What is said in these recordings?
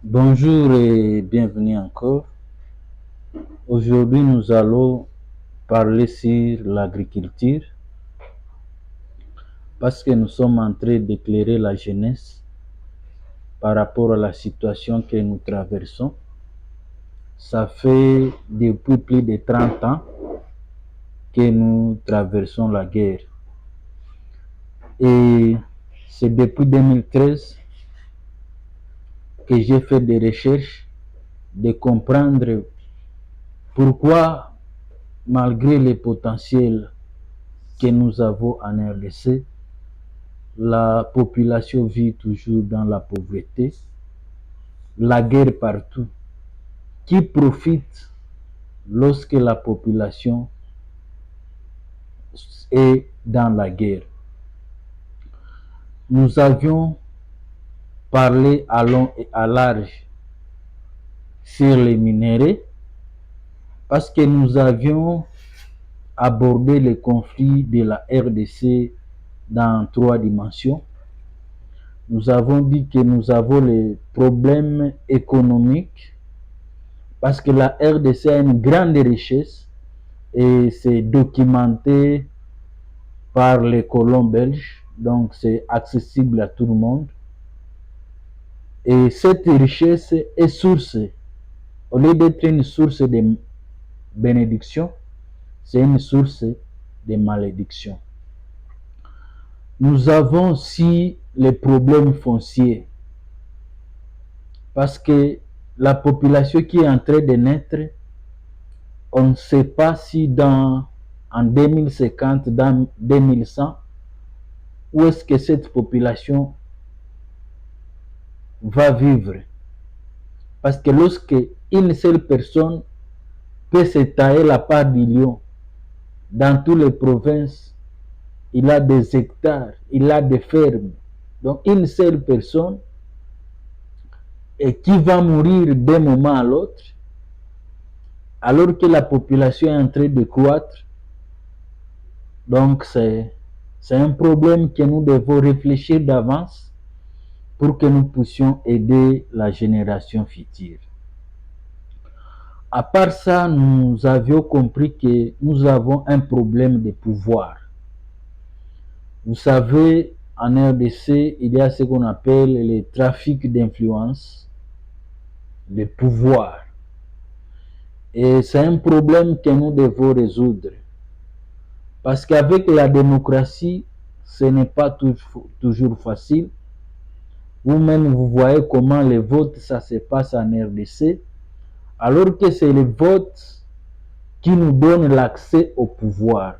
Bonjour et bienvenue encore. Aujourd'hui, nous allons parler sur l'agriculture parce que nous sommes en train d'éclairer la jeunesse par rapport à la situation que nous traversons. Ça fait depuis plus de 30 ans que nous traversons la guerre. Et c'est depuis 2013 que j'ai fait des recherches de comprendre pourquoi, malgré les potentiels que nous avons en RDC, la population vit toujours dans la pauvreté, la guerre partout. Qui profite lorsque la population est dans la guerre? Nous avions parlé à long et à large sur les minéraux parce que nous avions abordé les conflits de la RDC dans 3 dimensions. Nous avons dit que nous avons les problèmes économiques parce que la RDC a une grande richesse et c'est documenté par les colons belges, donc c'est accessible à tout le monde. Et cette richesse est source, au lieu d'être une source de bénédiction, c'est une source de malédiction. Nous avons aussi les problèmes fonciers, parce que la population qui est en train de naître, on ne sait pas si en 2050, dans 2100, où est-ce que cette population va vivre. Parce que lorsque une seule personne peut se tailler la part du lion dans toutes les provinces, il a des hectares, il a des fermes. Donc une seule personne et qui va mourir d'un moment à l'autre, alors que la population est en train de croître. Donc c'est un problème que nous devons réfléchir d'avance pour que nous puissions aider la génération future. À part ça, nous avions compris que nous avons un problème de pouvoir. Vous savez, en RDC, il y a ce qu'on appelle le trafic d'influence, de pouvoir. Et c'est un problème que nous devons résoudre. Parce qu'avec la démocratie, ce n'est pas toujours facile. Vous-même, vous voyez comment les votes, ça se passe en RDC. Alors que c'est les votes qui nous donnent l'accès au pouvoir.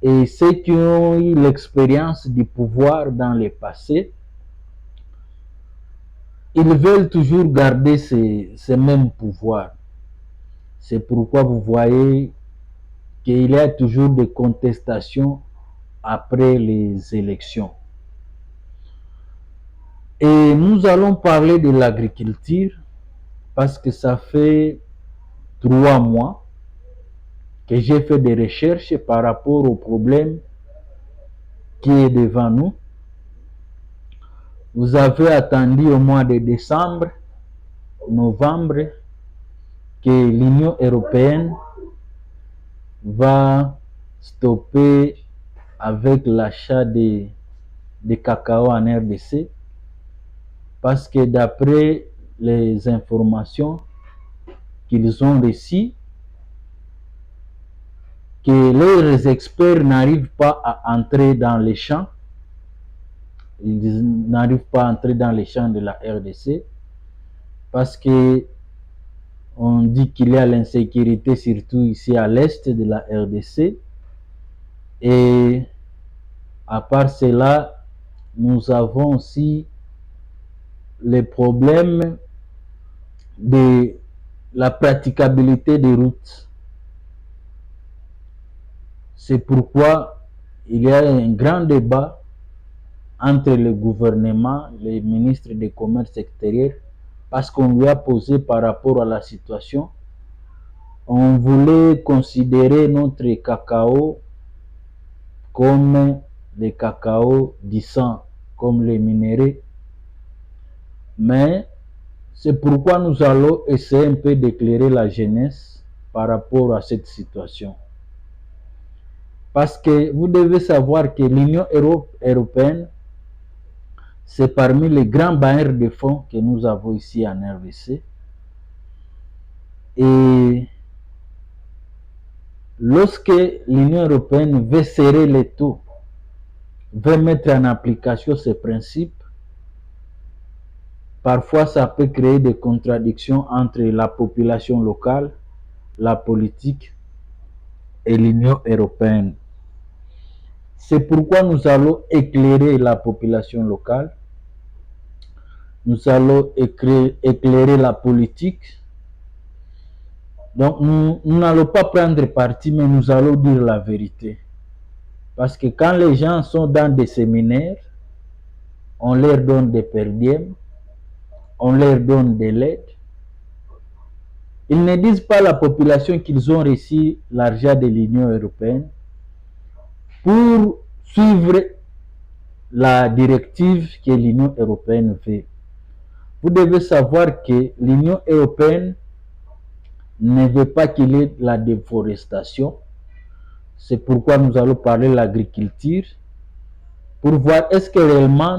Et ceux qui ont eu l'expérience du pouvoir dans le passé, ils veulent toujours garder ces mêmes pouvoirs. C'est pourquoi vous voyez qu'il y a toujours des contestations après les élections. Et nous allons parler de l'agriculture parce que ça fait 3 mois que j'ai fait des recherches par rapport au problème qui est devant nous. Vous avez attendu au mois de décembre, novembre, que l'Union européenne va stopper avec l'achat de cacao en RDC parce que d'après les informations qu'ils ont reçues, que leurs experts n'arrivent pas à entrer dans les champs, ils n'arrivent pas à entrer dans les champs de la RDC parce que on dit qu'il y a l'insécurité surtout ici à l'est de la RDC. Et à part cela, nous avons aussi les problèmes de la praticabilité des routes. C'est pourquoi il y a un grand débat entre le gouvernement, les ministres des commerces extérieurs, parce qu'on lui a posé par rapport à la situation. On voulait considérer notre cacao comme le cacao du sang, comme les minéraux. Mais C'est pourquoi nous allons essayer un peu d'éclairer la jeunesse par rapport à cette situation. Parce que vous devez savoir que l'Union européenne, c'est parmi les grands bailleurs de fonds que nous avons ici en RDC. Et lorsque l'Union européenne veut serrer les taux, veut mettre en application ces principes, parfois ça peut créer des contradictions entre la population locale, la politique et l'Union européenne. C'est pourquoi nous allons éclairer la population locale, nous allons éclairer la politique. Donc nous n'allons pas prendre parti, mais nous allons dire la vérité. Parce que quand les gens sont dans des séminaires, on leur donne des per diem, on leur donne de l'aide. Ils ne disent pas à la population qu'ils ont reçu l'argent de l'Union européenne pour suivre la directive que l'Union européenne veut. Vous devez savoir que l'Union européenne ne veut pas qu'il y ait la déforestation. C'est pourquoi nous allons parler de l'agriculture pour voir est-ce que réellement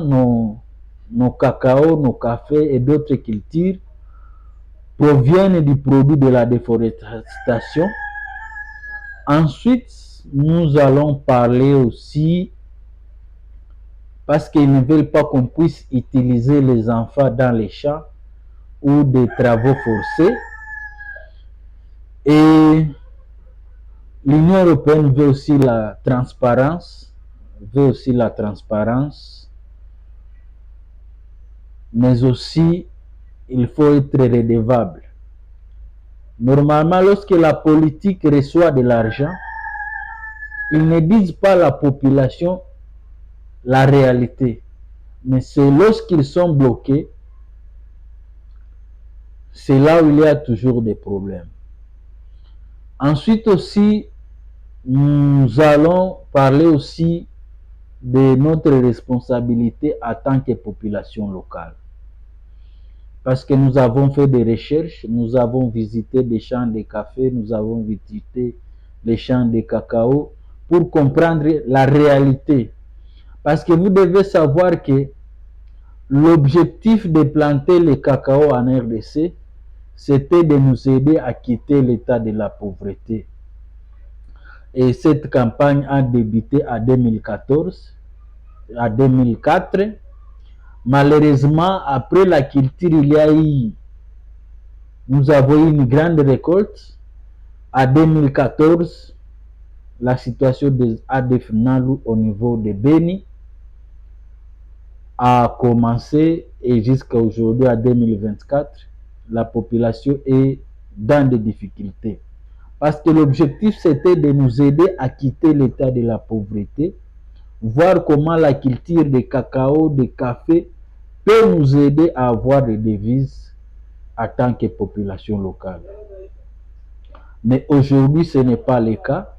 nos cacao, nos cafés et d'autres cultures proviennent du produit de la déforestation. Ensuite, nous allons parler aussi parce qu'ils ne veulent pas qu'on puisse utiliser les enfants dans les champs ou des travaux forcés. Et l'Union européenne veut aussi la transparence, mais aussi il faut être redevable. Normalement, lorsque la politique reçoit de l'argent, ils ne disent pas à la population la réalité, mais c'est lorsqu'ils sont bloqués, c'est là où il y a toujours des problèmes. Ensuite aussi, nous allons parler aussi de notre responsabilité en tant que population locale. Parce que nous avons fait des recherches, nous avons visité des champs de café, nous avons visité les champs de cacao pour comprendre la réalité. Parce que vous devez savoir que l'objectif de planter le cacao en RDC, c'était de nous aider à quitter l'état de la pauvreté. Et cette campagne a débuté en 2014, à 2004. Malheureusement, après la culture, nous avons eu une grande récolte. En 2014, la situation des ADF Nalu au niveau de Beni a commencé et jusqu'à aujourd'hui, à 2024, la population est dans des difficultés. Parce que l'objectif, c'était de nous aider à quitter l'état de la pauvreté, voir comment la culture de cacao, de café peut nous aider à avoir des devises en tant que population locale. Mais aujourd'hui, ce n'est pas le cas.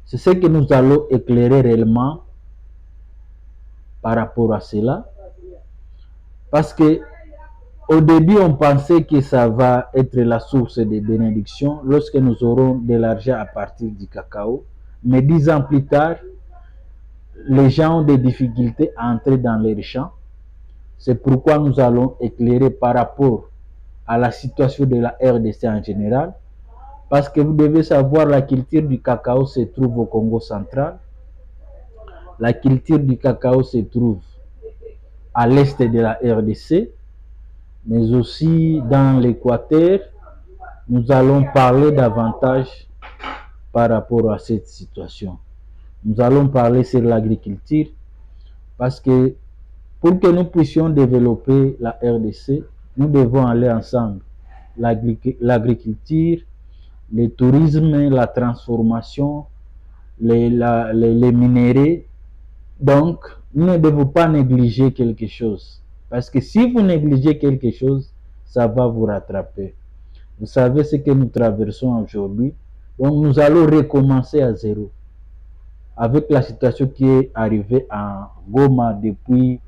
C'est ce que nous allons éclairer réellement par rapport à cela. Parce que au début, on pensait que ça va être la source de bénédiction lorsque nous aurons de l'argent à partir du cacao. Mais 10 ans plus tard, les gens ont des difficultés à entrer dans les champs. C'est pourquoi nous allons éclairer par rapport à la situation de la RDC en général. Parce que vous devez savoir, la culture du cacao se trouve au Congo central. La culture du cacao se trouve à l'est de la RDC, mais aussi dans l'Équateur. Nous allons parler davantage par rapport à cette situation. Nous allons parler sur l'agriculture parce que pour que nous puissions développer la RDC, nous devons aller ensemble. L'agriculture, le tourisme, la transformation, les minéraux. Donc, nous ne devons pas négliger quelque chose. Parce que si vous négligez quelque chose, ça va vous rattraper. Vous savez ce que nous traversons aujourd'hui. Donc, nous allons recommencer à zéro. Avec la situation qui est arrivée en Goma depuis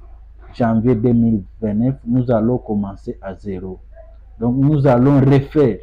janvier 2029, nous allons commencer à zéro. Donc nous allons refaire